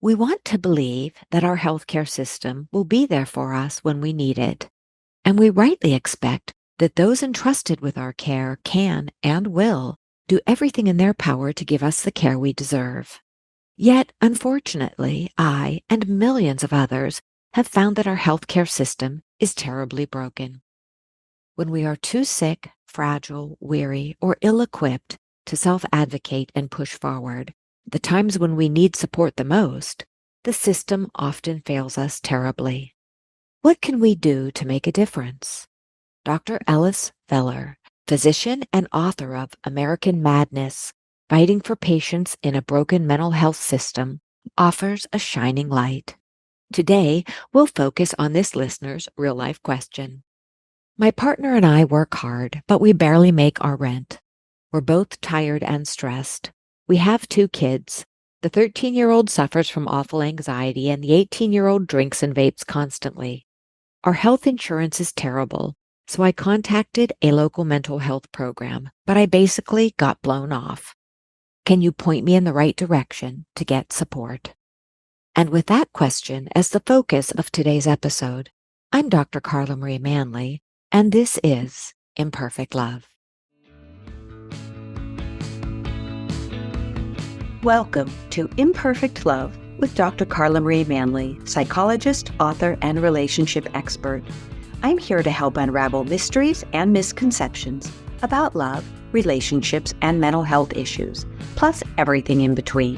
We want to believe that our healthcare system will be there for us when we need it, and we rightly expect that those entrusted with our care can and will do everything in their power to give us the care we deserve. Yet, unfortunately, I and millions of others have found that our healthcare system is terribly broken. When we are too sick, fragile, weary, or ill-equipped to self-advocate and push forward, the times when we need support the most, the system often fails us terribly. What can we do to make a difference? Dr. Alice Feller, physician and author of American Madness, Fighting for Patients in a Broken Mental Health System, offers a shining light. Today, we'll focus on this listener's real-life question. My partner and I work hard, but we barely make our rent. We're both tired and stressed. We have 2 kids. The 13-year-old suffers from awful anxiety, and the 18-year-old drinks and vapes constantly. Our health insurance is terrible, so I contacted a local mental health program, but I basically got blown off. Can you point me in the right direction to get support? And with that question as the focus of today's episode, I'm Dr. Carla Marie Manley, and this is Imperfect Love. Welcome to Imperfect Love with Dr. Carla Marie Manley, psychologist, author, and relationship expert. I'm here to help unravel mysteries and misconceptions about love, relationships, and mental health issues, plus everything in between.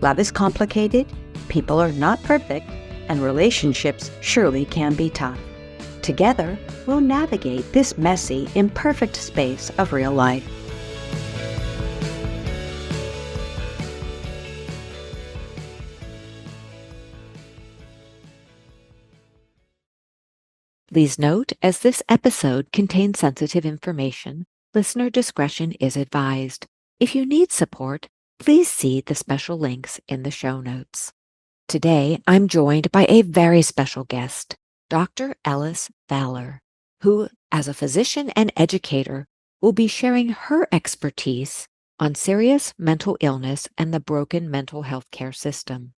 Love is complicated, people are not perfect, and relationships surely can be tough. Together, we'll navigate this messy, imperfect space of real life. Please note, as this episode contains sensitive information, listener discretion is advised. If you need support, please see the special links in the show notes. Today, I'm joined by a very special guest, Dr. Alice Feller, who, as a physician and educator, will be sharing her expertise on serious mental illness and the broken mental health care system.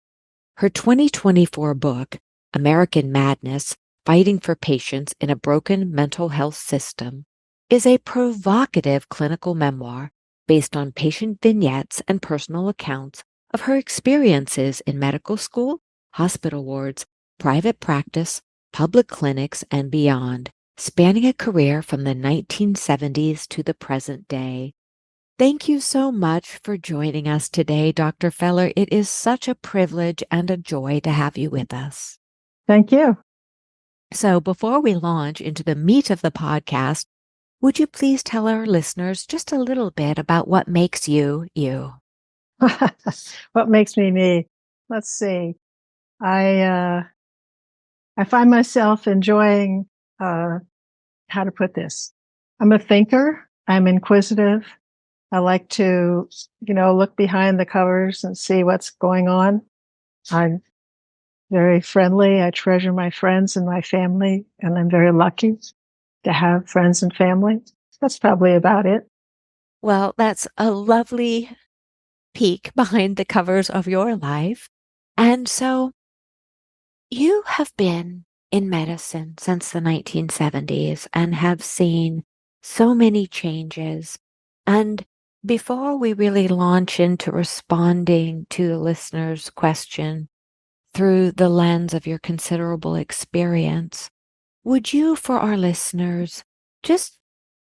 Her 2024 book, American Madness, Fighting for Patients in a Broken Mental Health System, is a provocative clinical memoir based on patient vignettes and personal accounts of her experiences in medical school, hospital wards, private practice, public clinics, and beyond, spanning a career from the 1970s to the present day. Thank you so much for joining us today, Dr. Feller. It is such a privilege and a joy to have you with us. Thank you. So before we launch into the meat of the podcast, would you please tell our listeners just a little bit about what makes you, you? What makes me me? Let's see. I find myself enjoying, how to put this. I'm a thinker. I'm inquisitive. I like to, look behind the covers and see what's going on. I'm very friendly. I treasure my friends and my family, and I'm very lucky to have friends and family. That's probably about it. Well, that's a lovely peek behind the covers of your life. And so you have been in medicine since the 1970s and have seen so many changes. And before we really launch into responding to the listener's question through the lens of your considerable experience, would you, for our listeners, just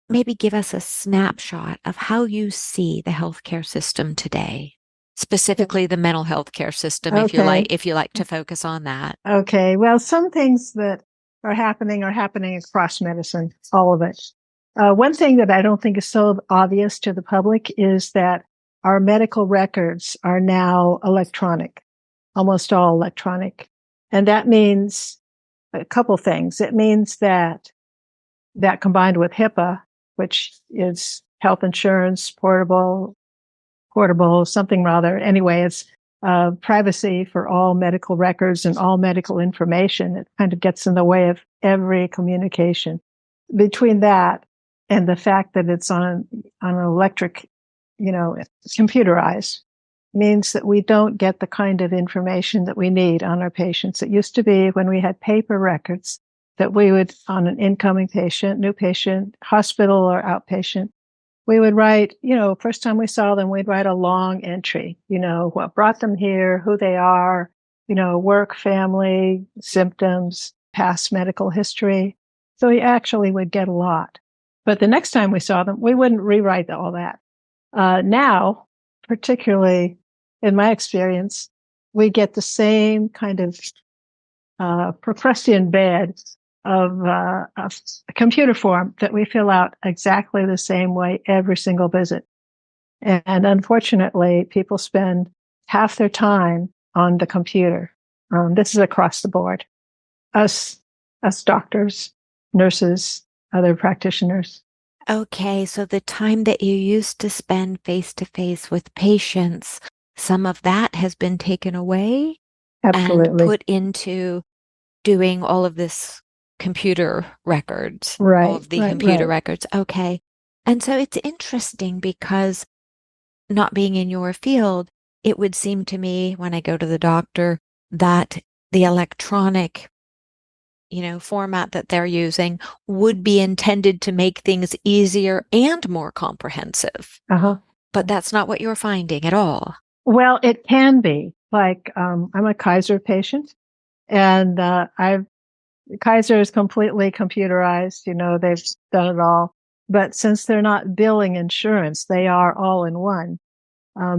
maybe give us a snapshot of how you see the healthcare system today, specifically the mental health care system, if you like to focus on that? Okay. Well, some things that are happening across medicine, all of it. One thing that I don't think is so obvious to the public is that our medical records are now electronic, almost all electronic. And that means a couple things. It means that combined with HIPAA, which is health insurance, portable, something rather. Anyway, it's privacy for all medical records and all medical information. It kind of gets in the way of every communication. Between that and the fact that it's on an electric, computerized, means that we don't get the kind of information that we need on our patients. It used to be when we had paper records that we would, on an incoming patient, new patient, hospital or outpatient, we would write, first time we saw them, we'd write a long entry, what brought them here, who they are, work, family, symptoms, past medical history. So we actually would get a lot. But the next time we saw them, we wouldn't rewrite all that. Now, particularly in my experience, we get the same kind of Procrustean bed of a computer form that we fill out exactly the same way every single visit. And unfortunately, people spend half their time on the computer. This is across the board. Us doctors, nurses, other practitioners. Okay, so the time that you used to spend face to face with patients, some of that has been taken away and Absolutely. put into doing all of this computer records, all Right, of the right, computer right. records. Okay. And so it's interesting because not being in your field, it would seem to me when I go to the doctor that the electronic format that they're using would be intended to make things easier and more comprehensive. Uh-huh. But that's not what you're finding at all. Well, it can be. Like, I'm a Kaiser patient, and Kaiser is completely computerized. They've done it all. But since they're not billing insurance, they are all in one.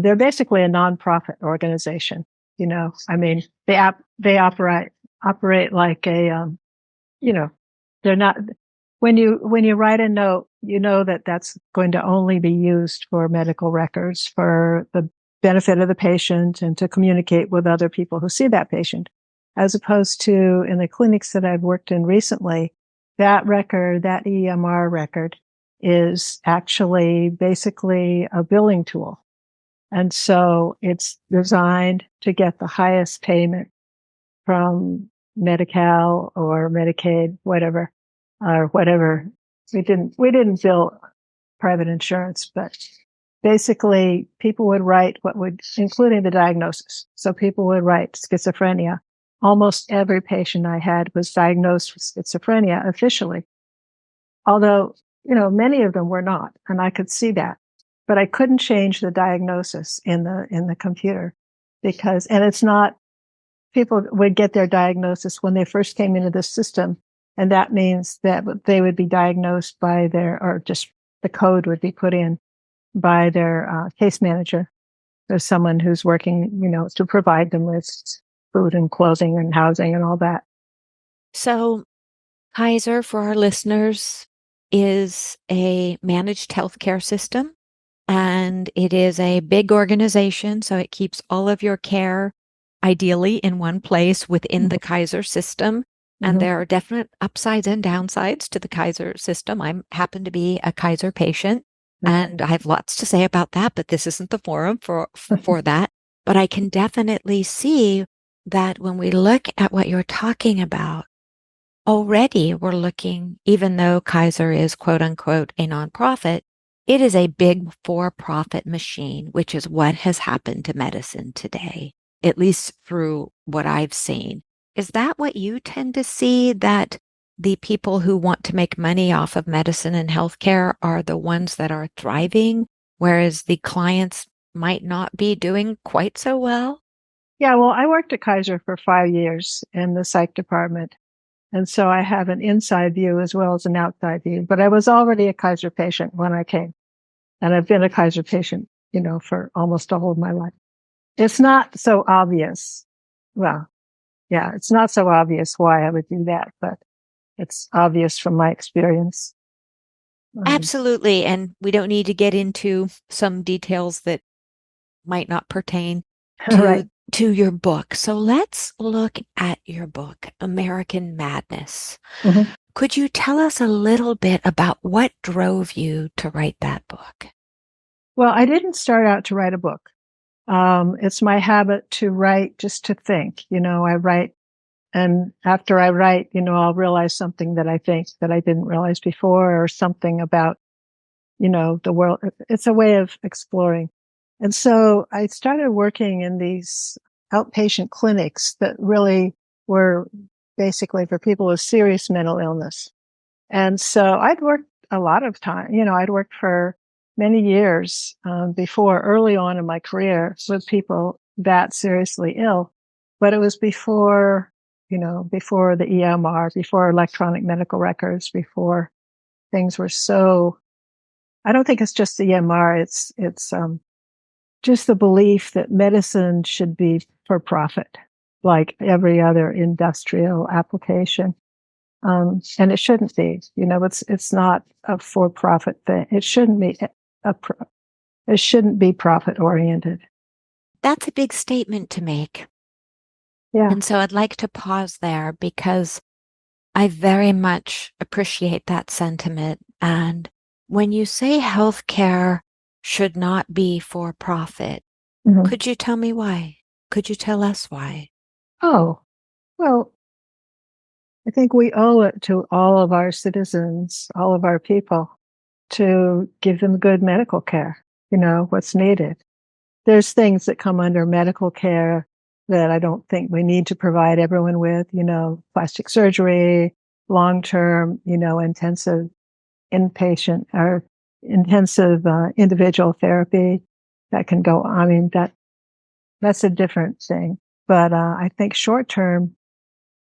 They're basically a nonprofit organization. I mean, they operate like a, they're not. When you write a note, that that's going to only be used for medical records for the benefit of the patient and to communicate with other people who see that patient, as opposed to in the clinics that I've worked in recently, that record, that EMR record, is actually basically a billing tool. And so it's designed to get the highest payment from Medi-Cal or Medicaid, whatever, or whatever. We didn't bill private insurance, but basically people would write including the diagnosis. So people would write schizophrenia. Almost every patient I had was diagnosed with schizophrenia officially. Although, many of them were not, and I could see that. But I couldn't change the diagnosis in the computer and it's not, people would get their diagnosis when they first came into the system. And that means that they would be diagnosed or just the code would be put in by their case manager. There's someone who's working, to provide them with food and clothing and housing and all that. So Kaiser, for our listeners, is a managed healthcare system, and it is a big organization. So it keeps all of your care ideally in one place within the Kaiser system. And there are definite upsides and downsides to the Kaiser system. I happen to be a Kaiser patient, and I have lots to say about that, but this isn't the forum for that. But I can definitely see that when we look at what you're talking about, already we're looking, even though Kaiser is quote unquote a nonprofit, it is a big for-profit machine, which is what has happened to medicine today, at least through what I've seen. Is that what you tend to see, that the people who want to make money off of medicine and healthcare are the ones that are thriving, whereas the clients might not be doing quite so well? Yeah, well, I worked at Kaiser for 5 years in the psych department. And so I have an inside view as well as an outside view. But I was already a Kaiser patient when I came. And I've been a Kaiser patient, for almost all of my life. It's not so obvious. Well, yeah, it's not so obvious why I would do that, but it's obvious from my experience. Absolutely. And we don't need to get into some details that might not pertain Right. to your book. So let's look at your book, American Madness. Mm-hmm. Could you tell us a little bit about what drove you to write that book? Well, I didn't start out to write a book. It's my habit to write just to think. I write, and after I write, I'll realize something that I think that I didn't realize before, or something about, the world. It's a way of exploring. And so I started working in these outpatient clinics that really were basically for people with serious mental illness. And so I'd worked a lot of time, I'd worked for many years before, early on in my career, with people that seriously ill. But it was before, before the EMR, before electronic medical records, before things were so. I don't think it's just the EMR. It's just the belief that medicine should be for profit, like every other industrial application. And it shouldn't be. It's not a for-profit thing. It shouldn't be it shouldn't be profit-oriented. That's a big statement to make. Yeah. And so I'd like to pause there because I very much appreciate that sentiment. And when you say healthcare should not be for profit, Mm-hmm. could you tell me why? Could you tell us why? Oh, well, I think we owe it to all of our citizens, all of our people, to give them good medical care, what's needed. There's things that come under medical care that I don't think we need to provide everyone with, plastic surgery, long-term, intensive inpatient or intensive individual therapy that can go. I mean, that's a different thing. But I think short-term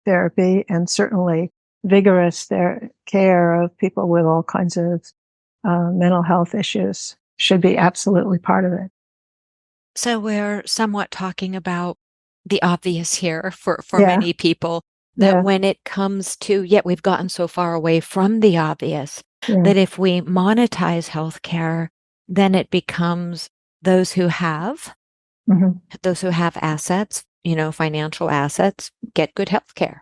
therapy and certainly vigorous care of people with all kinds of mental health issues should be absolutely part of it. So we're somewhat talking about the obvious here for Yeah, many people, that yeah, when it comes to, yet we've gotten so far away from the obvious, yeah. that if we monetize healthcare, then it becomes those who have, Mm-hmm, those who have assets, financial assets, get good healthcare.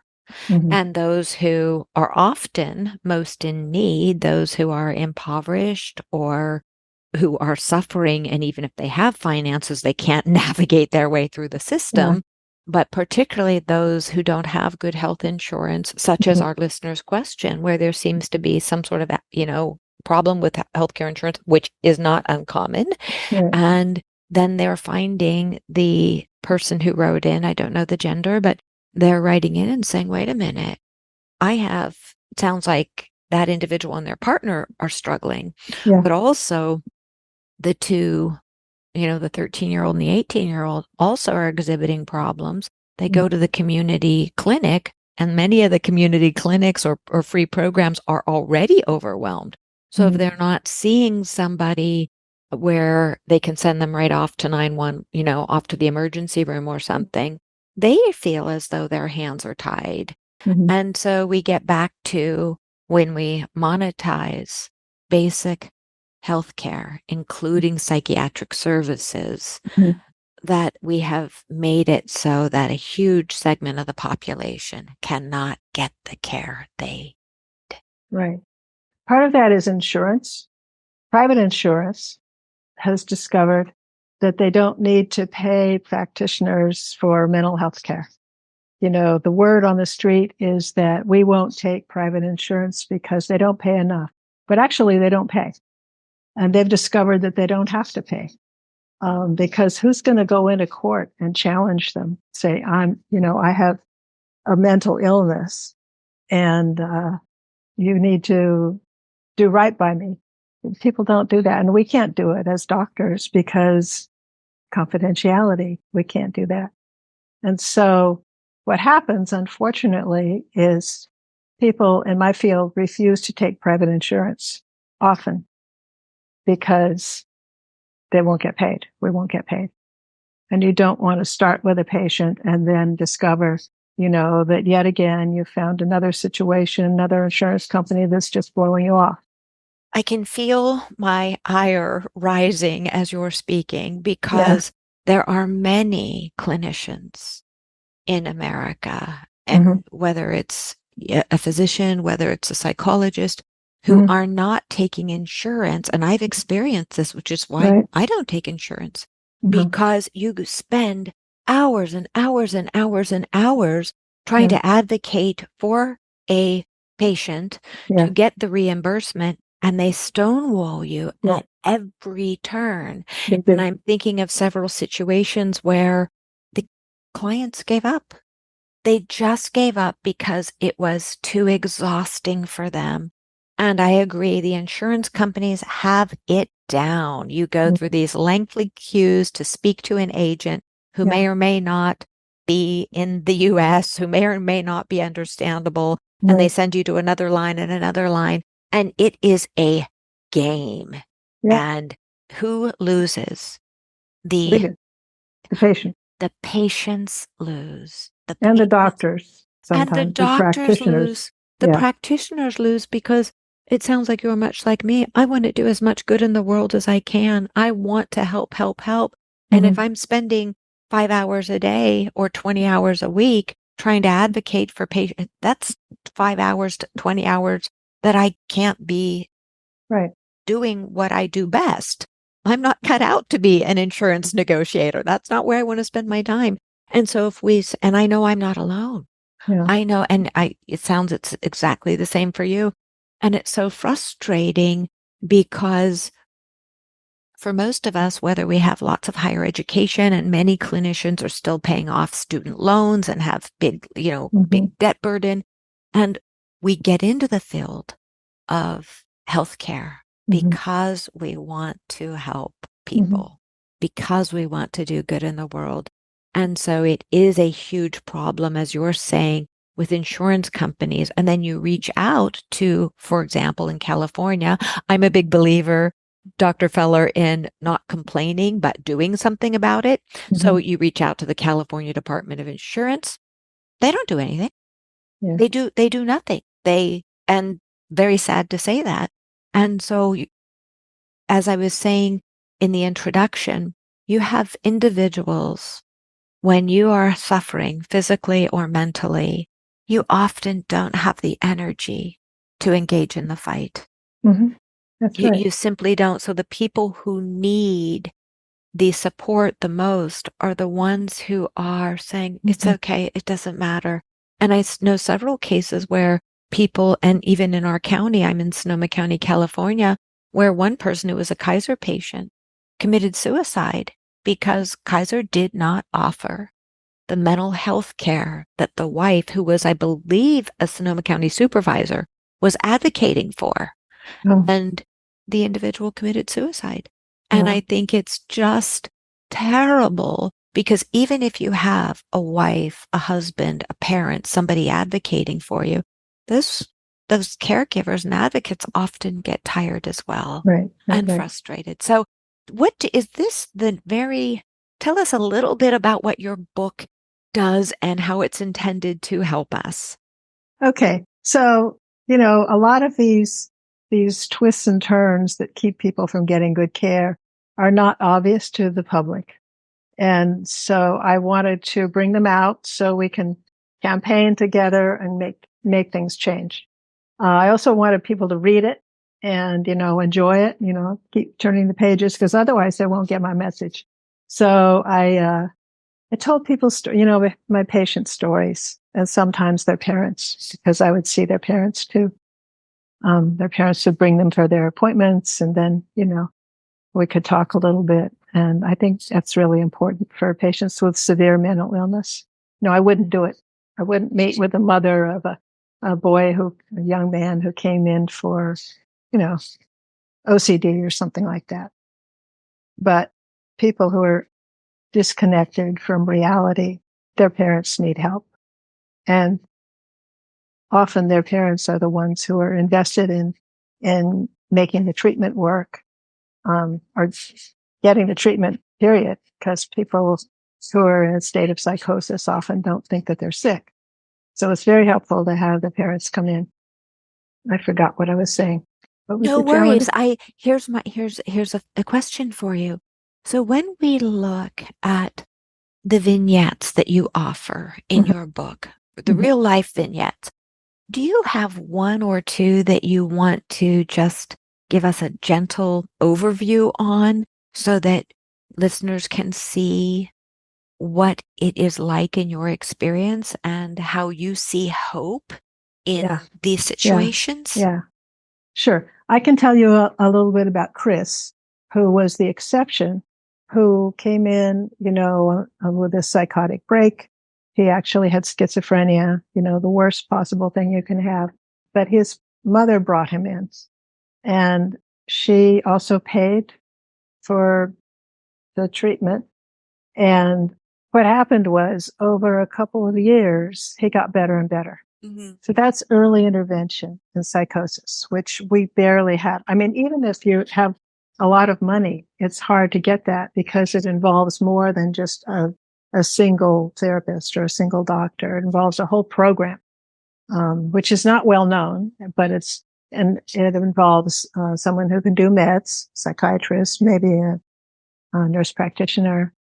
mm-hmm, And those who are often most in need, those who are impoverished or who are suffering, and even if they have finances, they can't navigate their way through the yeah, system. But particularly those who don't have good health insurance, such as mm-hmm, our listener's question, where there seems to be some sort of, problem with healthcare insurance, which is not uncommon. yeah, And then they're finding the person who wrote in, I don't know the gender, but they're writing in and saying, wait a minute, it sounds like that individual and their partner are struggling, yeah, but also the two, the 13-year-old and the 18-year-old also are exhibiting problems. They mm-hmm, go to the community clinic, and many of the community clinics or free programs are already overwhelmed. So if mm-hmm, they're not seeing somebody where they can send them right off to 911, off to the emergency room or something, they feel as though their hands are tied. mm-hmm, And so we get back to when we monetize basic healthcare, including psychiatric services, mm-hmm. that we have made it so that a huge segment of the population cannot get the care they. Right. Part of that is insurance. Private insurance has discovered that they don't need to pay practitioners for mental health care. The word on the street is that we won't take private insurance because they don't pay enough. But actually, they don't pay. And they've discovered that they don't have to pay. Because who's going to go into court and challenge them? Say, I have a mental illness and you need to do right by me. People don't do that. And we can't do it as doctors because confidentiality, we can't do that. And so what happens, unfortunately, is people in my field refuse to take private insurance often because they won't get paid. We won't get paid. And you don't want to start with a patient and then discover, that yet again, you found another situation, another insurance company that's just blowing you off. I can feel my ire rising as you're speaking Yeah. because there are many clinicians in America, Mm-hmm. and whether it's a physician, whether it's a psychologist, who Mm-hmm. are not taking insurance. And I've experienced this, which is why Right. I don't take insurance, Mm-hmm. because you spend hours and hours and hours and hours trying Yeah. to advocate for a patient Yeah. to get the reimbursement. and they stonewall you Yeah. at every turn. They And do. I'm thinking of several situations where the clients gave up. They just gave up because it was too exhausting for them. And I agree, the insurance companies have it down. You go through these lengthy queues to speak to an agent who Yeah. may or may not be in the US, who may or may not be understandable, and they Right. send you to another line and another line. And it is a game. Yeah. And who loses? They The do. The patient the patients lose. The and the patients doctors, and the sometimes the doctors practitioners. lose. The Yeah. practitioners lose because it sounds like you're much like me. I want to do as much good in the world as I can. I want to help, help, help. And if Hmm. I'm spending 5 hours a day or 20 hours a week trying to advocate for patients, that's 5 hours to 20 hours that I can't be Right. doing what I do best. I'm not cut out to be an insurance negotiator. That's not where I want to spend my time. And so and I know I'm not alone. Yeah. I know, and it sounds it's exactly the same for you. And it's so frustrating because for most of us, whether we have lots of higher education and many clinicians are still paying off student loans and have big, Hmm. big debt burden, and we get into the field of healthcare Hmm. because we want to help Hmm. people, because we want to do good in the world. And so it is a huge problem, as you're saying, with insurance companies. And then you reach out to, for example, in California, I'm a big believer, Dr. Feller, in not complaining, but doing something about it. So Hmm. you reach out to the California Department of Insurance. They don't do anything. Yeah. They do nothing. And very sad to say that. And so, as I was saying in the introduction, you have individuals when you are suffering physically or mentally, you often don't have the energy to engage in the fight. Hmm. That's You, right. you simply don't. So the people who need the support the most are the ones who are saying, it's Hmm. okay, it doesn't matter. And I know several cases where people, and even in our county, I'm in Sonoma County, California, where one person who was a Kaiser patient committed suicide because Kaiser did not offer the mental health care that the wife, who was, I believe, a Sonoma County supervisor, was advocating for. Oh, And the individual committed suicide. And I wow. think it's just terrible because even if you have a wife, a husband, a parent, somebody advocating for you, those those caregivers and advocates often get tired as well Right. Right. and Right. frustrated. So is this the very tell us a little bit about what your book does and how it's intended to help us. Okay. So, a lot of these twists and turns that keep people from getting good care are not obvious to the public. And so I wanted to bring them out so we can campaign together and make things change. I also wanted people to read it and, enjoy it, keep turning the pages because otherwise they won't get my message. So I told people, my patients' stories and sometimes their parents, because I would see their parents too. Their parents would bring them for their appointments and then, we could talk a little bit. And I think that's really important for patients with severe mental illness. No, I wouldn't do it. I wouldn't meet with the mother of a young man who came in for, you know, OCD or something like that. But people who are disconnected from reality, their parents need help. And often their parents are the ones who are invested in making the treatment work, or getting the treatment, period, because people who are in a state of psychosis often don't think that they're sick. So it's very helpful to have the parents come in. I forgot what I was saying. What was No the challenge? worries. Here's a question for you. So when we look at the vignettes that you offer in Mhm, your book, the mhm. real life vignettes, do you have one or two that you want to just give us a gentle overview on so that listeners can see what it is like in your experience and how you see hope Yeah, in these yeah, situations? yeah. Sure. I can tell you a little bit about Chris, who was the exception, who came in, with a psychotic break. He actually had schizophrenia, the worst possible thing you can have. But his mother brought him in, and she also paid for the treatment. And what happened was over a couple of years, he got better and better. Mm-hmm. So that's early intervention in psychosis, which we barely have. I mean, even if you have a lot of money, it's hard to get that because it involves more than just a single therapist or a single doctor. It involves a whole program, which is not well known, but it involves someone who can do meds, psychiatrist, maybe a nurse practitioner,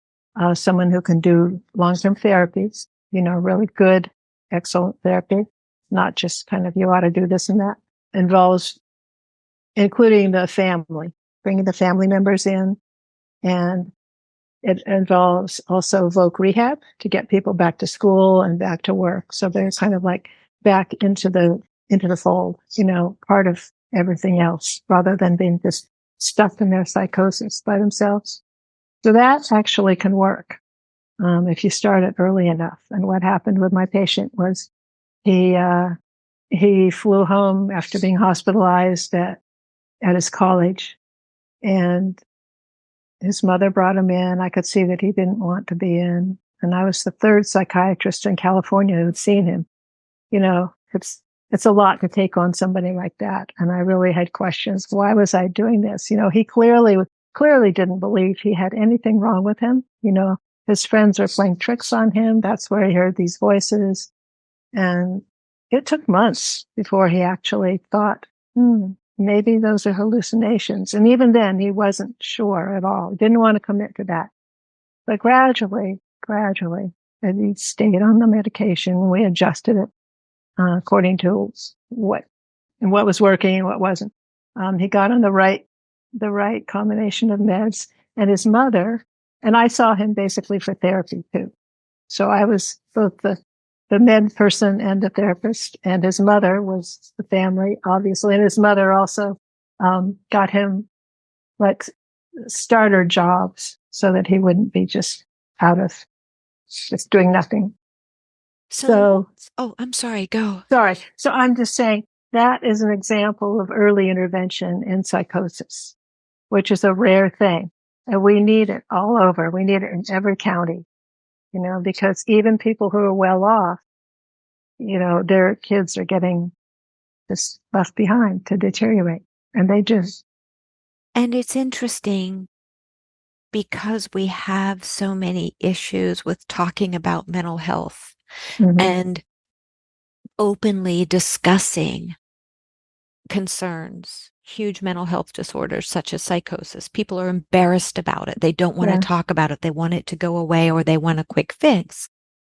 someone who can do long-term therapies, really good, excellent therapy, not just kind of you ought to do this and that. Involves including the family, bringing the family members in, and it involves also voc rehab to get people back to school and back to work. So they're kind of like back into the fold, part of everything else rather than being just stuck in their psychosis by themselves. So that actually can work if you start it early enough. And what happened with my patient was he flew home after being hospitalized at his college, and his mother brought him in. I could see that he didn't want to be in, and I was the third psychiatrist in California who'd seen him. It's a lot to take on somebody like that, and I really had questions. Why was I doing this? He clearly didn't believe he had anything wrong with him. His friends were playing tricks on him. That's where he heard these voices. And it took months before he actually thought, maybe those are hallucinations. And even then, he wasn't sure at all. He didn't want to commit to that. But gradually, and he stayed on the medication. We adjusted it according to what was working and what wasn't. He got on the right combination of meds, and his mother, and I saw him basically for therapy too. So I was both the med person and the therapist, and his mother was the family, obviously. And his mother also got him like starter jobs so that he wouldn't be just doing nothing. So, I'm sorry, go. Sorry. So I'm just saying that is an example of early intervention in psychosis, which is a rare thing. And we need it all over. We need it in every county, because even people who are well off, their kids are getting just left behind to deteriorate. And they just. And it's interesting because we have so many issues with talking about mental health and openly discussing concerns, huge mental health disorders such as psychosis. People are embarrassed about it. They don't want to talk about it. They want it to go away, or they want a quick fix.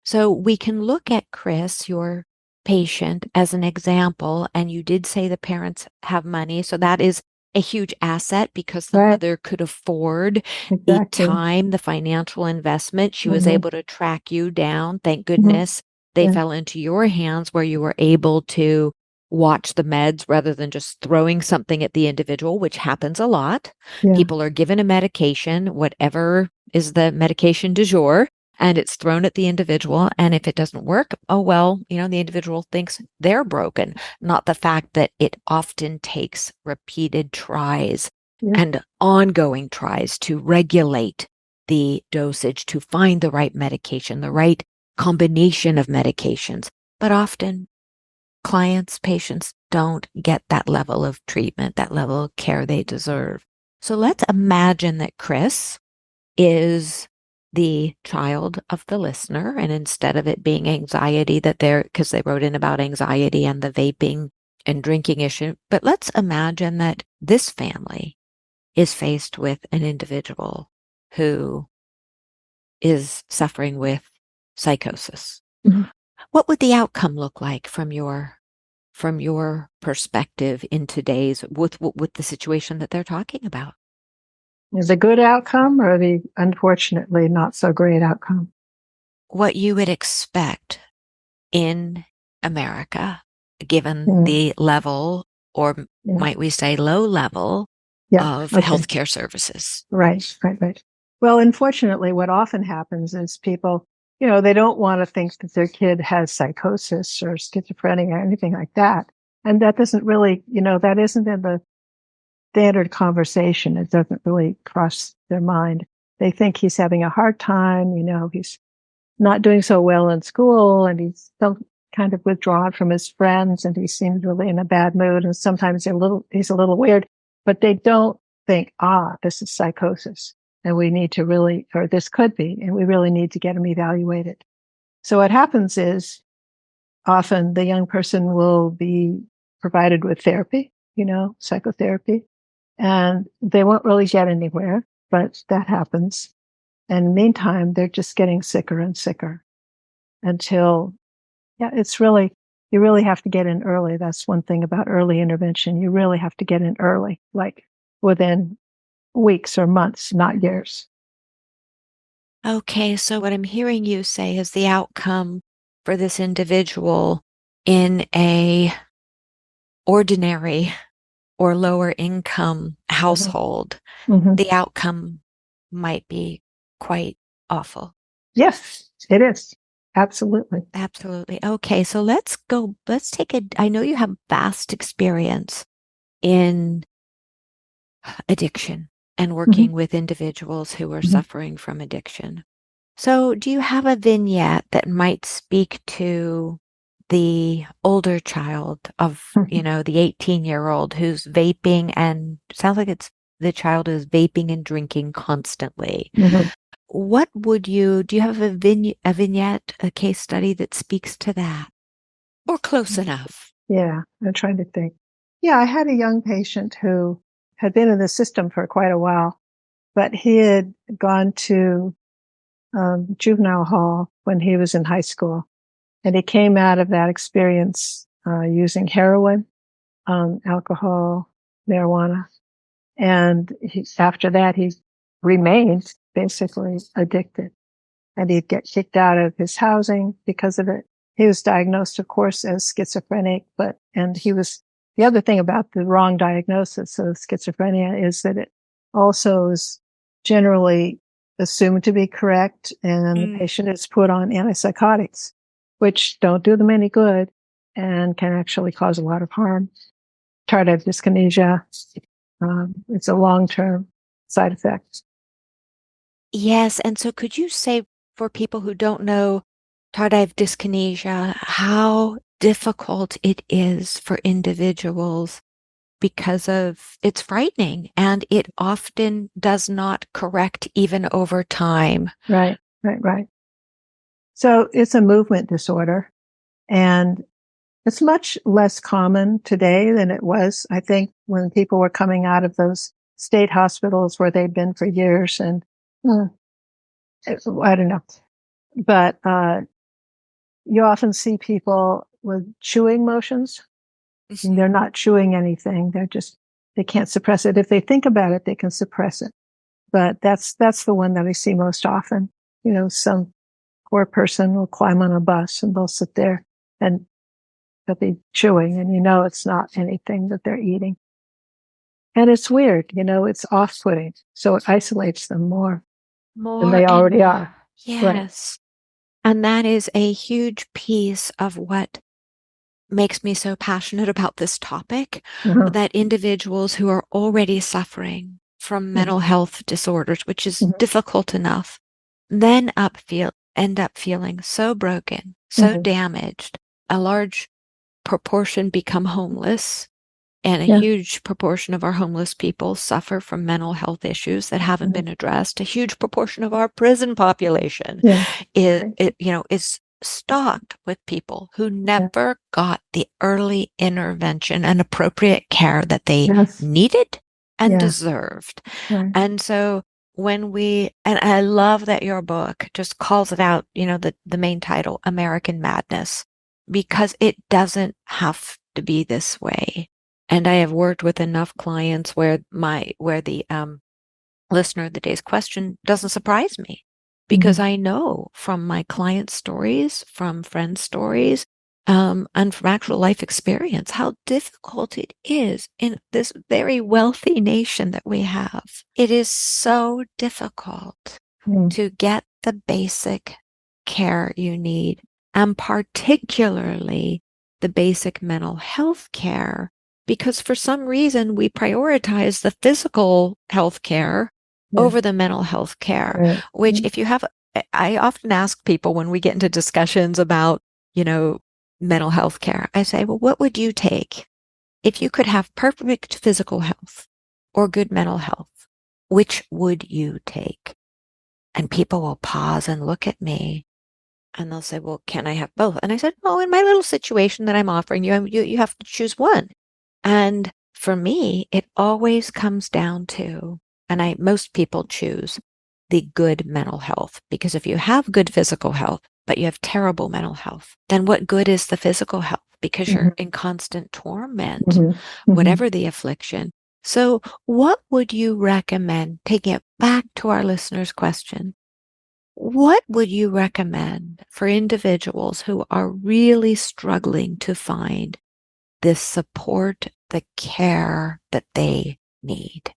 So we can look at Chris, your patient, as an example. And you did say the parents have money. So that is a huge asset because the mother could afford the time, the financial investment. She was able to track you down. Thank goodness they fell into your hands where you were able to watch the meds rather than just throwing something at the individual, which happens a lot. Yeah. People are given a medication, whatever is the medication du jour, and it's thrown at the individual. And if it doesn't work, oh, well, the individual thinks they're broken, not the fact that it often takes repeated tries and ongoing tries to regulate the dosage, to find the right medication, the right combination of medications. But often clients, patients don't get that level of treatment, that level of care they deserve. So let's imagine that Chris is the child of the listener, and instead of it being anxiety because they wrote in about anxiety and the vaping and drinking issue, but let's imagine that this family is faced with an individual who is suffering with psychosis. What would the outcome look like from your perspective in today's with the situation that they're talking about? Is a good outcome or the unfortunately not so great outcome? What you would expect in America, given the level or Yeah. might we say low level Yeah. of Okay. healthcare services. Right. Well, unfortunately, what often happens is people, they don't want to think that their kid has psychosis or schizophrenia or anything like that. And that doesn't really, that isn't in the standard conversation. It doesn't really cross their mind. They think he's having a hard time, he's not doing so well in school and he's so kind of withdrawn from his friends and he seems really in a bad mood. And sometimes he's a little weird, but they don't think, this is psychosis and we need to really, or this could be, and we really need to get him evaluated. So what happens is often the young person will be provided with therapy, psychotherapy, and they won't really get anywhere, but that happens. And meantime, they're just getting sicker and sicker until, you really have to get in early. That's one thing about early intervention. You really have to get in early, like within weeks or months, not years. Okay, so what I'm hearing you say is the outcome for this individual in a ordinary or lower income household, Mm-hmm. the outcome might be quite awful. Yes, it is. Absolutely. Absolutely. Okay, so let's take I know you have vast experience in addiction and Mm-hmm. working with individuals who are Mm-hmm. suffering from addiction. So, do you have a vignette that might speak to the older child of, the 18-year-old who's vaping and sounds like the child is vaping and drinking constantly? Mm-hmm. What would do you have a vignette, a case study that speaks to that? Or close enough? Yeah, I'm trying to think. Yeah, I had a young patient who had been in the system for quite a while, but he had gone to juvenile hall when he was in high school. And he came out of that experience using heroin, alcohol, marijuana. And after that, he remained basically addicted. And he'd get kicked out of his housing because of it. He was diagnosed, of course, as schizophrenic, the other thing about the wrong diagnosis of schizophrenia is that it also is generally assumed to be correct, and the patient is put on antipsychotics, which don't do them any good and can actually cause a lot of harm. Tardive dyskinesia, it's a long-term side effect. Yes, and so could you say for people who don't know tardive dyskinesia, how difficult it is for individuals because of it's frightening and it often does not correct even over time. Right. So it's a movement disorder, and it's much less common today than it was, I think, when people were coming out of those state hospitals where they'd been for years. And I don't know. But you often see people with chewing motions. And they're not chewing anything. They can't suppress it. If they think about it, they can suppress it. But that's the one that I see most often. Some poor person will climb on a bus and they'll sit there and they'll be chewing, and it's not anything that they're eating. And it's weird, it's off-putting. So it isolates them more than More they and already more. are. Right. Yes. And that is a huge piece of what makes me so passionate about this topic, Uh-huh. that individuals who are already suffering from Mhm. mental health disorders, which is Mhm. difficult enough, then end up feeling so broken, so Mhm. damaged. A large proportion become homeless, and a Yeah. huge proportion of our homeless people suffer from mental health issues that haven't Mhm. been addressed. A huge proportion of our prison population Yeah. is, Right. is stocked with people who Yeah. never got the early intervention and appropriate care that they Yes. needed and Yeah. deserved. Right. And so and I love that your book just calls it out, the main title, American Madness, because it doesn't have to be this way. And I have worked with enough clients where the listener of the day's question doesn't surprise me, because Mhm. I know from my client stories, from friend stories, and from actual life experience, how difficult it is in this very wealthy nation that we have. It is so difficult to get the basic care you need, and particularly the basic mental health care, because for some reason we prioritize the physical health care over the mental health care, Right. which if you have, I often ask people when we get into discussions about, mental health care, I say, well, what would you take if you could have perfect physical health or good mental health? Which would you take? And people will pause and look at me and they'll say, well, can I have both? And I said, oh, in my little situation that I'm offering you, you have to choose one. And for me, it always comes down to, and most people choose the good mental health, because if you have good physical health, but you have terrible mental health, then what good is the physical health? Because you're in constant torment, whatever the affliction. So what would you recommend, taking it back to our listeners' question, what would you recommend for individuals who are really struggling to find this support, the care that they need?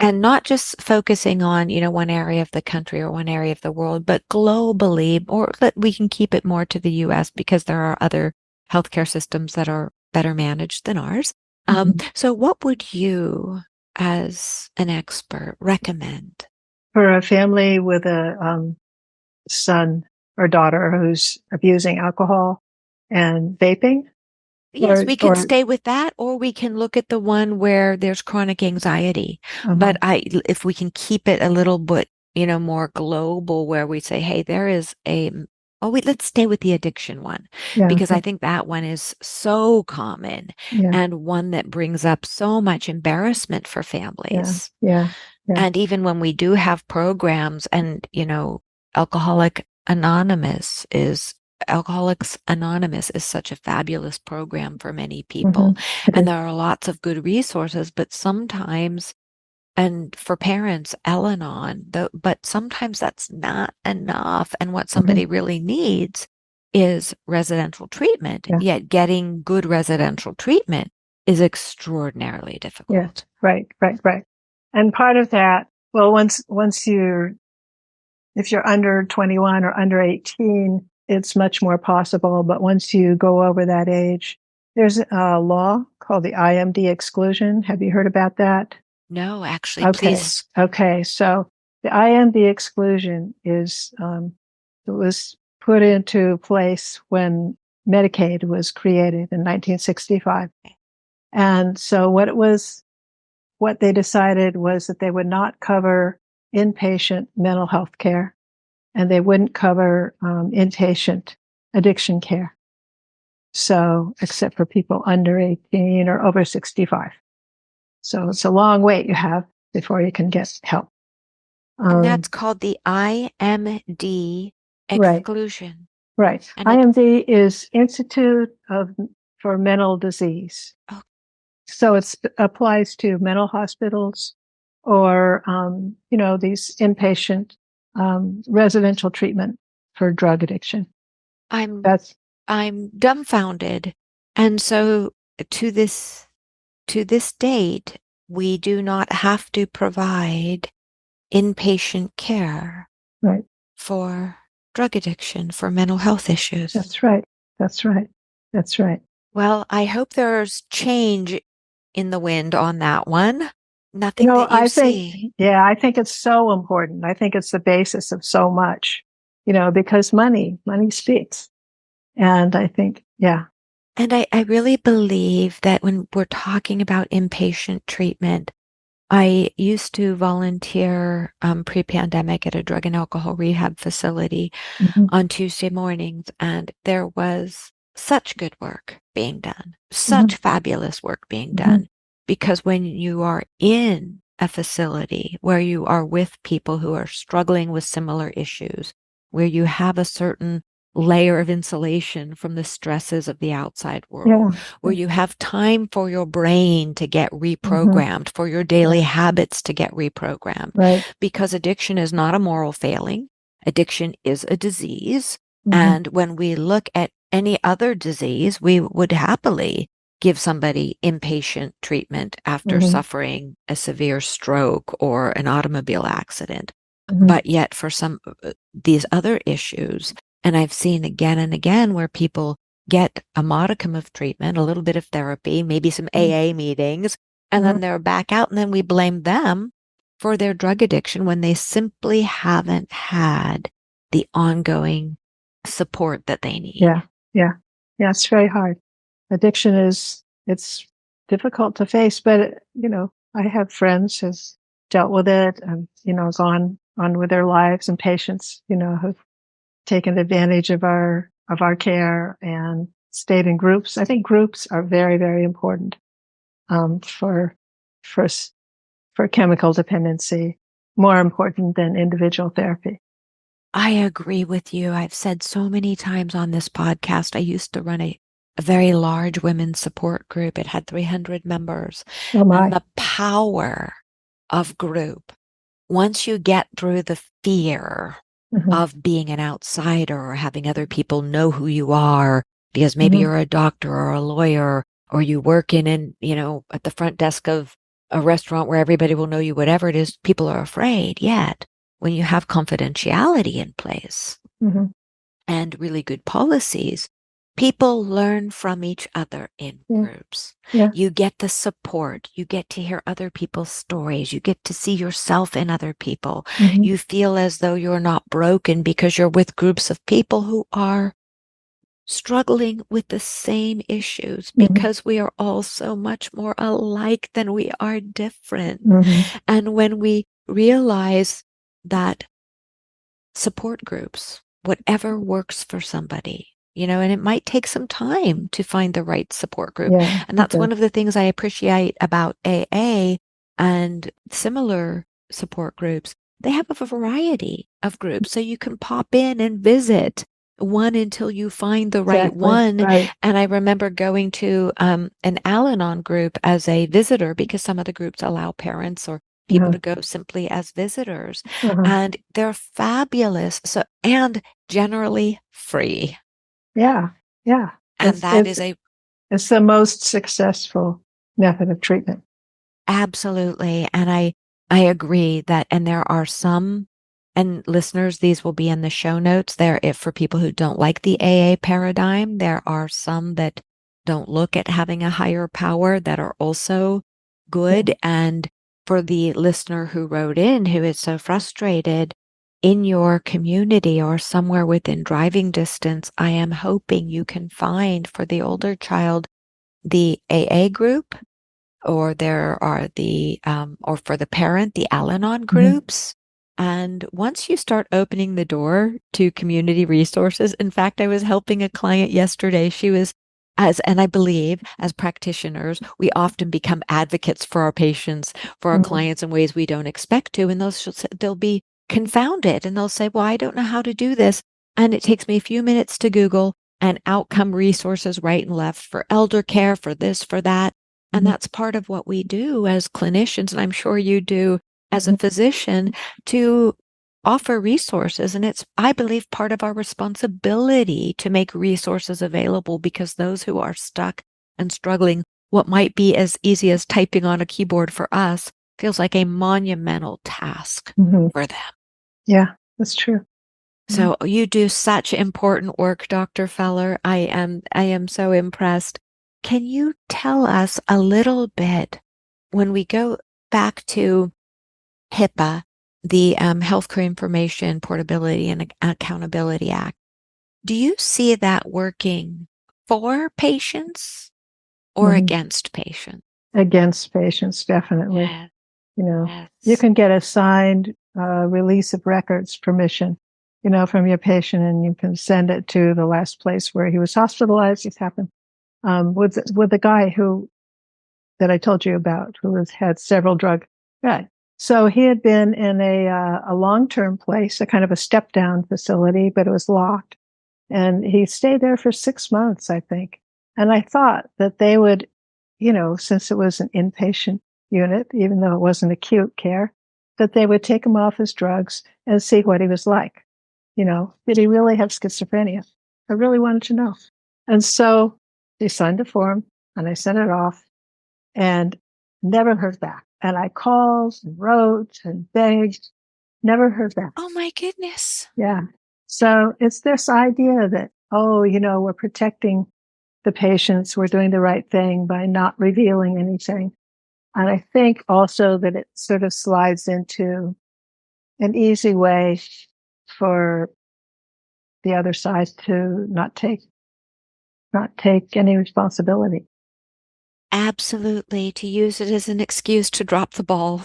And not just focusing on, one area of the country or one area of the world, but globally, or that we can keep it more to the US because there are other healthcare systems that are better managed than ours. So what would you, as an expert, recommend? For a family with a son or daughter who's abusing alcohol and vaping, Yes, we can stay with that, or we can look at the one where there's chronic anxiety. But if we can keep it a little bit, more global, where we say, hey, there is let's stay with the addiction one, because I think that one is so common and one that brings up so much embarrassment for families. And even when we do have programs and, Alcoholics Anonymous is such a fabulous program for many people. And there are lots of good resources, but sometimes, and for parents, Al-Anon, but sometimes that's not enough. And what somebody really needs is residential treatment. Yet getting good residential treatment is extraordinarily difficult. Right. And part of that, well, once if you're under 21 or under 18, it's much more possible. But once you go over that age, there's a law called the IMD exclusion. Have you heard about that? No, actually, please. Okay. So the IMD exclusion is, it was put into place when Medicaid was created in 1965. And so what they decided was that they would not cover inpatient mental health care, and they wouldn't cover inpatient addiction care. So, except for people under 18 or over 65. So it's a long wait you have before you can get help. And that's called the IMD exclusion. Right. And IMD is Institute for Mental Disease. Oh. So it applies to mental hospitals or, these inpatient residential treatment for drug addiction. I'm dumbfounded. And so to this date, we do not have to provide inpatient care for drug addiction, for mental health issues. That's right. Well, I hope there's change in the wind on that one. Nothing that you see. I think it's so important. I think it's the basis of so much, because money speaks. And I think, And I really believe that when we're talking about inpatient treatment, I used to volunteer pre-pandemic at a drug and alcohol rehab facility on Tuesday mornings, and there was such good work being done, such fabulous work being done, because when you are in a facility where you are with people who are struggling with similar issues, where you have a certain layer of insulation from the stresses of the outside world, where you have time for your brain to get reprogrammed, for your daily habits to get reprogrammed. Because addiction is not a moral failing. Addiction is a disease. And when we look at any other disease, we would happily give somebody inpatient treatment after suffering a severe stroke or an automobile accident. But yet for some these other issues, and I've seen again and again where people get a modicum of treatment, a little bit of therapy, maybe some AA meetings, and then they're back out, and then we blame them for their drug addiction when they simply haven't had the ongoing support that they need. Yeah. Yeah. Yeah. It's very hard. Addiction it's difficult to face, but, I have friends who's dealt with it and, gone on with their lives, and patients, who've taken advantage of our care and stayed in groups. I think groups are very, very important, for, for, for chemical dependency, more important than individual therapy. I agree with you. I've said so many times on this podcast, I used to run a very large women's support group. It had 300 members. Oh And my. the power of group, once you get through the fear of being an outsider or having other people know who you are, because maybe you're a doctor or a lawyer, or you work at the front desk of a restaurant where everybody will know you, whatever it is, people are afraid. Yet when you have confidentiality in place and really good policies, people learn from each other in groups. Yeah. You get the support. You get to hear other people's stories. You get to see yourself in other people. You feel as though you're not broken because you're with groups of people who are struggling with the same issues, because we are all so much more alike than we are different. And when we realize that support groups, whatever works for somebody, and it might take some time to find the right support group. Yeah. And that's one of the things I appreciate about AA and similar support groups. They have a variety of groups, so you can pop in and visit one until you find the right one. Right. And I remember going to an Al-Anon group as a visitor, because some of the groups allow parents or people to go simply as visitors. And they're fabulous. So, and generally free. Yeah. Yeah. And that is it's the most successful method of treatment. Absolutely. And I agree that, and there are some, and listeners, these will be in the show notes there. If for people who don't like the AA paradigm, there are some that don't look at having a higher power that are also good. And for the listener who wrote in, who is so frustrated in your community or somewhere within driving distance, I am hoping you can find for the older child the AA group, or there are or for the parent, the Al-Anon groups. And once you start opening the door to community resources, in fact, I was helping a client yesterday. She was, and I believe as practitioners, we often become advocates for our patients, for our clients in ways we don't expect to. And they'll be confounded and they'll say, well, I don't know how to do this. And it takes me a few minutes to Google, and out come resources right and left for elder care, for this, for that. And that's part of what we do as clinicians, and I'm sure you do as a physician, to offer resources. And it's, I believe, part of our responsibility to make resources available, because those who are stuck and struggling, what might be as easy as typing on a keyboard for us feels like a monumental task for them. Yeah, that's true. So you do such important work, Dr. Feller. I am so impressed. Can you tell us a little bit, when we go back to HIPAA, the Healthcare Information Portability and Accountability Act, do you see that working for patients or against patients? Against patients, definitely. Yes. You can get a signed release of records permission, from your patient, and you can send it to the last place where he was hospitalized. It's happened with the guy that I told you about, who had several drug. Right. So he had been in a long-term place, a kind of a step-down facility, but it was locked, and he stayed there for 6 months, I think. And I thought that they would, since it was an inpatient unit, even though it wasn't acute care, that they would take him off his drugs and see what he was like. Did he really have schizophrenia? I really wanted to know. And so they signed a form and I sent it off and never heard back. And I called and wrote and begged, never heard back. Oh my goodness. Yeah. So it's this idea that, we're protecting the patients, we're doing the right thing by not revealing anything. And I think also that it sort of slides into an easy way for the other side to not take any responsibility. Absolutely. To use it as an excuse to drop the ball.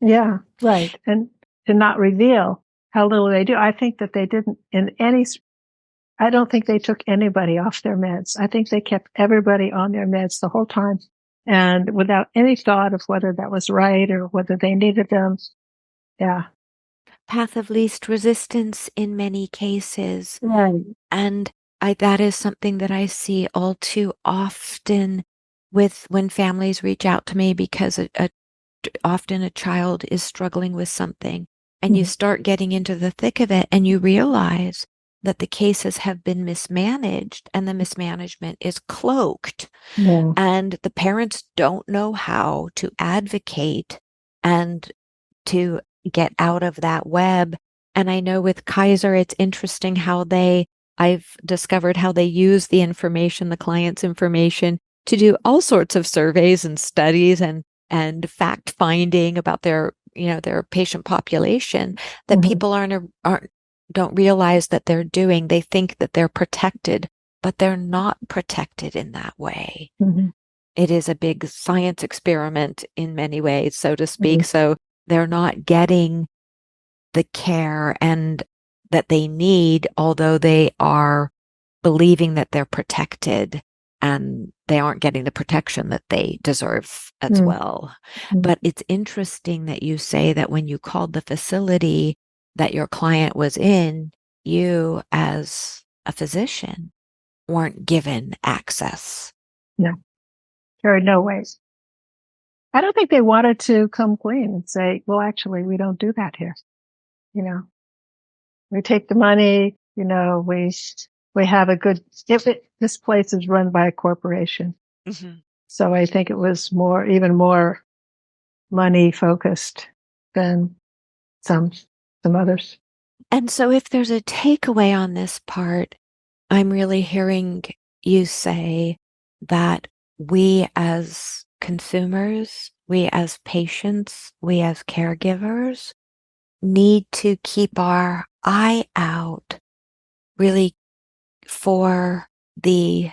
Yeah, right. And to not reveal how little they do. I think that they didn't I don't think they took anybody off their meds. I think they kept everybody on their meds the whole time and without any thought of whether that was right or whether they needed them. Yeah. Path of least resistance in many cases. Right. And that is something that I see all too often with when families reach out to me because often a child is struggling with something and you start getting into the thick of it and you realize that the cases have been mismanaged and the mismanagement is cloaked. Yeah. And the parents don't know how to advocate and to get out of that web. And I know with Kaiser, it's interesting how I've discovered how they use the information, the client's information, to do all sorts of surveys and studies and fact finding about their patient population that people don't realize that they're doing. They think that they're protected, but they're not protected in that way. Mm-hmm. It is a big science experiment in many ways, so to speak. Mm-hmm. So they're not getting the care and that they need, although they are believing that they're protected and they aren't getting the protection that they deserve as well. But it's interesting that you say that when you called the facility that your client was in, you as a physician weren't given access. No, there are no ways. I don't think they wanted to come clean and say, well, actually, we don't do that here. We take the money, we have a good, this place is run by a corporation. Mm-hmm. So I think it was even more money focused than some others. And so if there's a takeaway on this part, I'm really hearing you say that we as consumers, we as patients, we as caregivers need to keep our eye out really for the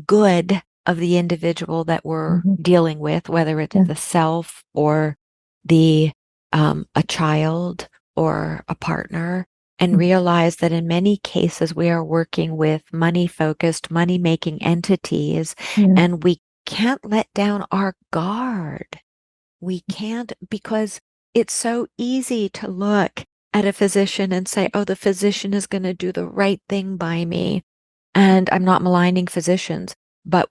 good of the individual that we're dealing with, whether it's the self or the a child or a partner, and realize that in many cases we are working with money-focused, money-making entities, and we can't let down our guard. We can't, because it's so easy to look at a physician and say, oh, the physician is going to do the right thing by me. And I'm not maligning physicians, but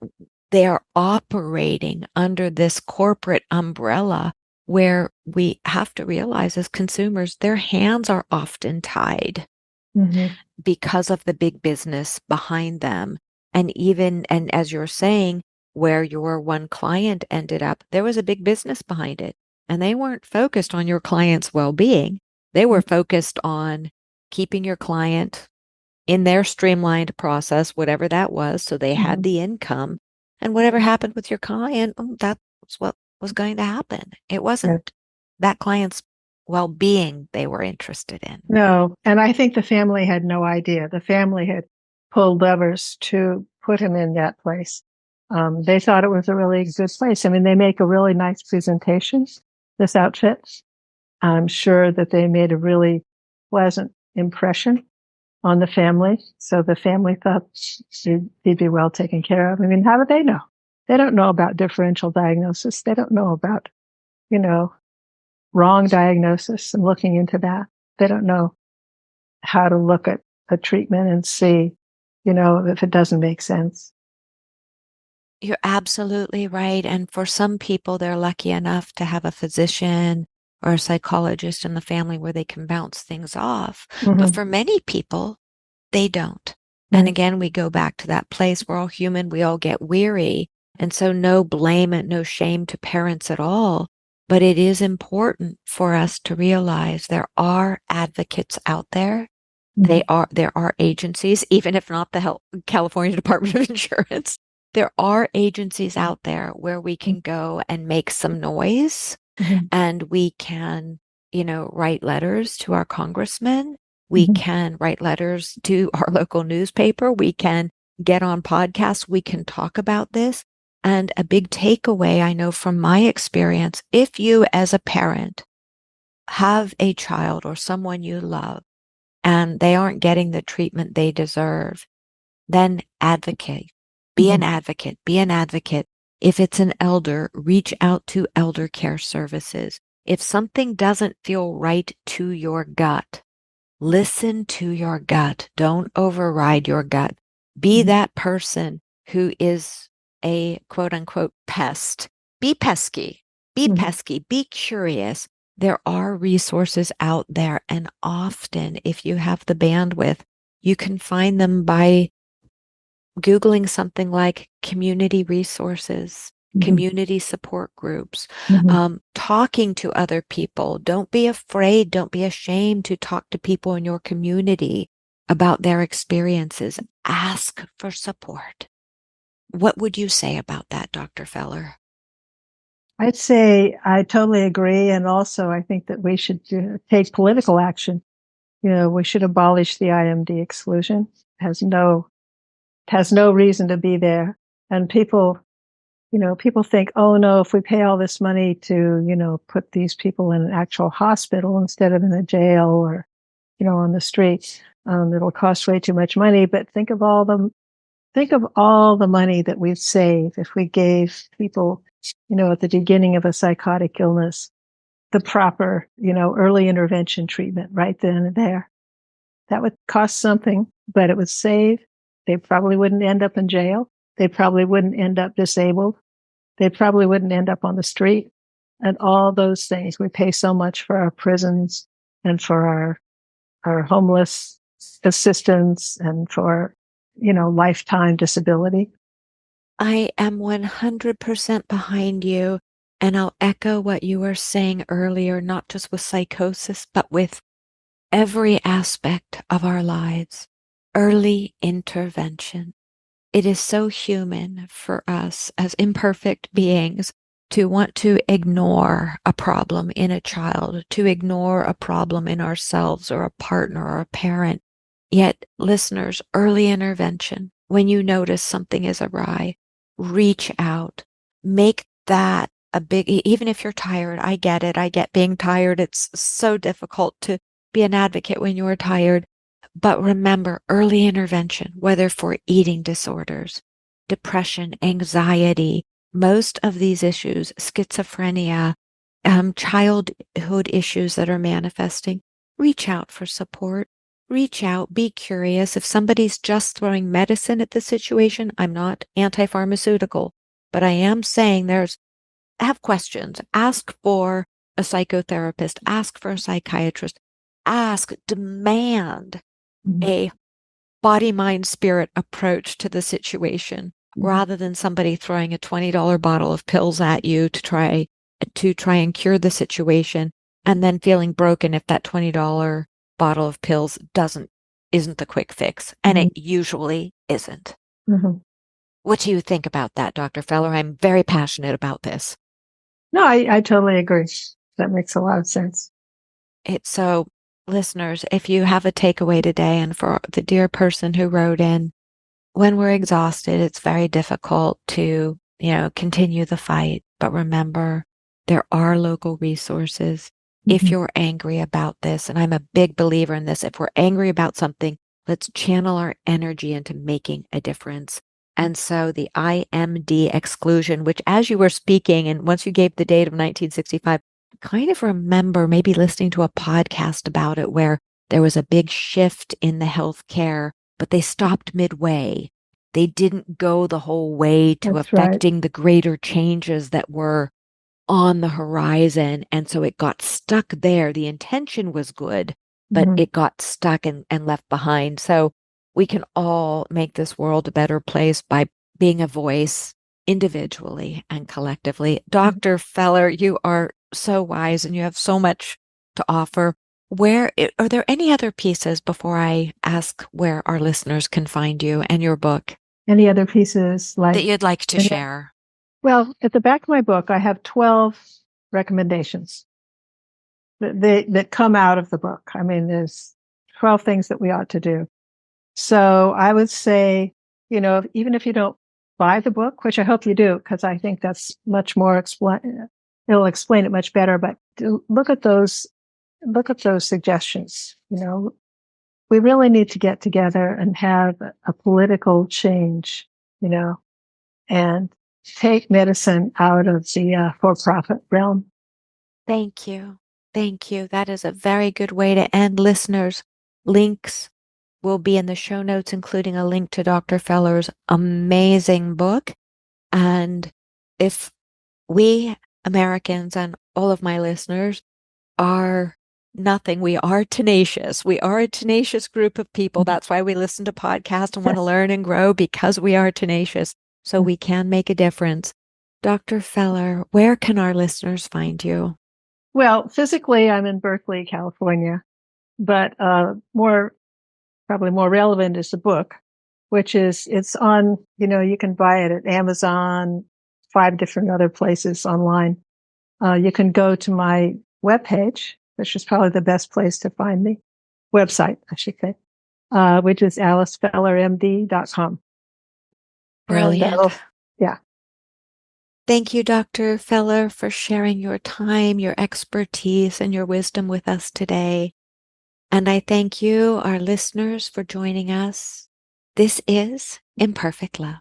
they are operating under this corporate umbrella where we have to realize as consumers, their hands are often tied because of the big business behind them. And as you're saying, where your one client ended up, there was a big business behind it. And they weren't focused on your client's well-being. They were focused on keeping your client in their streamlined process, whatever that was. So they had the income, and whatever happened with your client, that's what was going to happen. It wasn't that client's well-being they were interested in. No. And I think the family had no idea. The family had pulled levers to put him in that place. They thought it was a really good place. I mean, they make a really nice presentation, this outfit. I'm sure that they made a really pleasant impression on the family. So the family thought he'd be well taken care of. I mean, how do they know? They don't know about differential diagnosis. They don't know about, wrong diagnosis and looking into that. They don't know how to look at a treatment and see, if it doesn't make sense. You're absolutely right. And for some people, they're lucky enough to have a physician or a psychologist in the family where they can bounce things off. But Mm-hmm. for many people, they don't. And Right. again, we go back to that place. We're all human. We all get weary. And so no blame and no shame to parents at all. But it is important for us to realize there are advocates out there. Mm-hmm. There are agencies, even if not the California Department of Insurance. There are agencies out there where we can go and make some noise, Mm-hmm. and we can, write letters to our congressmen. We Mm-hmm. can write letters to our local newspaper. We can get on podcasts. We can talk about this. And a big takeaway I know from my experience, if you as a parent have a child or someone you love and they aren't getting the treatment they deserve, then advocate. Be an Mm-hmm. advocate. Be an advocate. If it's an elder, reach out to elder care services. If something doesn't feel right to your gut, listen to your gut. Don't override your gut. Be Mm-hmm. that person who is a quote unquote pest. Be pesky. Be Mm-hmm. pesky. Be curious. There are resources out there. And often, if you have the bandwidth, you can find them by Googling something like community resources, Mm-hmm. community support groups, Mm-hmm. talking to other people. Don't be afraid, don't be ashamed to talk to people in your community about their experiences. Ask for support. What would you say about that, Dr. Feller? I'd say I totally agree. And also, I think that we should take political action. We should abolish the IMD exclusion. Has no reason to be there. And people think, oh no, if we pay all this money to, put these people in an actual hospital instead of in a jail or, on the streets, it'll cost way too much money. But think of all the money that we'd save if we gave people, at the beginning of a psychotic illness, the proper, early intervention treatment right then and there. That would cost something, but it would save. They probably wouldn't end up in jail. They probably wouldn't end up disabled. They probably wouldn't end up on the street. And all those things. We pay so much for our prisons and for our homeless assistance and for, lifetime disability. I am 100% behind you. And I'll echo what you were saying earlier, not just with psychosis, but with every aspect of our lives. Early intervention. It is so human for us as imperfect beings to want to ignore a problem in a child, to ignore a problem in ourselves or a partner or a parent. Yet, listeners, early intervention, when you notice something is awry, reach out, make that a big, even if you're tired, I get it. I get being tired. It's so difficult to be an advocate when you're tired. But remember, early intervention, whether for eating disorders, depression, anxiety, most of these issues, schizophrenia, childhood issues that are manifesting, reach out for support. Reach out, be curious. If somebody's just throwing medicine at the situation, I'm not anti-pharmaceutical, but I am saying have questions. Ask for a psychotherapist, ask for a psychiatrist, demand Mhm. a body, mind, spirit approach to the situation Mhm. rather than somebody throwing a $20 bottle of pills at you to try and cure the situation and then feeling broken if that $20 bottle of pills isn't the quick fix. And it Mhm. usually isn't. Mhm. What do you think about that, Dr. Feller? I'm very passionate about this. No, I totally agree. That makes a lot of sense. So listeners, if you have a takeaway today, and for the dear person who wrote in, when we're exhausted, it's very difficult to, continue the fight. But remember, there are local resources. If Mhm. you're angry about this, and I'm a big believer in this, if we're angry about something, let's channel our energy into making a difference. And so the IMD exclusion, which as you were speaking, and once you gave the date of 1965, kind of remember maybe listening to a podcast about it where there was a big shift in the healthcare, but they stopped midway. They didn't go the whole way to That's right. affecting the greater changes that were on the horizon. And so it got stuck there. The intention was good, but it got stuck and left behind. So we can all make this world a better place by being a voice individually and collectively. Dr. Feller, you are so wise and you have so much to offer. Are there any other pieces before I ask where our listeners can find you and your book Any other pieces that you'd like to share? Well, at the back of my book, I have 12 recommendations that come out of the book. I mean, there's 12 things that we ought to do. So I would say, even if you don't buy the book, which I hope you do, because I think that's much more it'll explain it much better, but look at those suggestions. We really need to get together and have a political change, and take medicine out of the for-profit realm. Thank you. Thank you. That is a very good way to end. Listeners, links will be in the show notes, including a link to Dr. Feller's amazing book. And if we Americans and all of my listeners are nothing, we are tenacious. We are a tenacious group of people. That's why we listen to podcasts and want to learn and grow, because we are tenacious. So we can make a difference. Dr. Feller, where can our listeners find you? Well, physically, I'm in Berkeley, California, but probably more relevant is the book, which it's on, you can buy it at Amazon, 5 different other places online. You can go to my webpage, which is probably the best place to find me. Website, I should say, which is alicefellermd.com. Brilliant. Yeah. Thank you, Dr. Feller, for sharing your time, your expertise, and your wisdom with us today. And I thank you, our listeners, for joining us. This is Imperfect Love.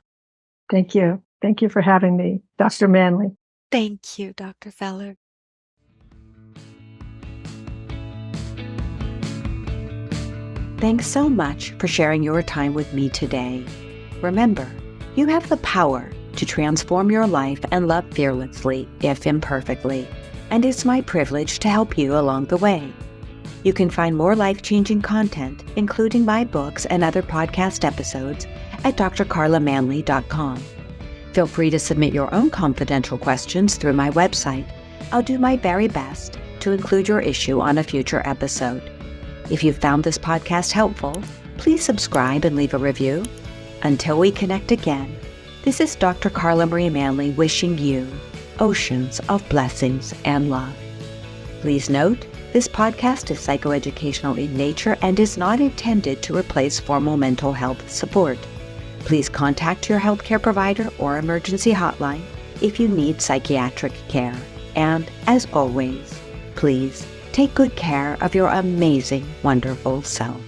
Thank you. Thank you for having me, Dr. Manley. Thank you, Dr. Feller. Thanks so much for sharing your time with me today. Remember, you have the power to transform your life and love fearlessly, if imperfectly, and it's my privilege to help you along the way. You can find more life-changing content, including my books and other podcast episodes, at drcarlamanley.com. Feel free to submit your own confidential questions through my website. I'll do my very best to include your issue on a future episode. If you found this podcast helpful, please subscribe and leave a review. Until we connect again, this is Dr. Carla Marie Manley wishing you oceans of blessings and love. Please note, this podcast is psychoeducational in nature and is not intended to replace formal mental health support. Please contact your healthcare provider or emergency hotline if you need psychiatric care. And as always, please take good care of your amazing, wonderful self.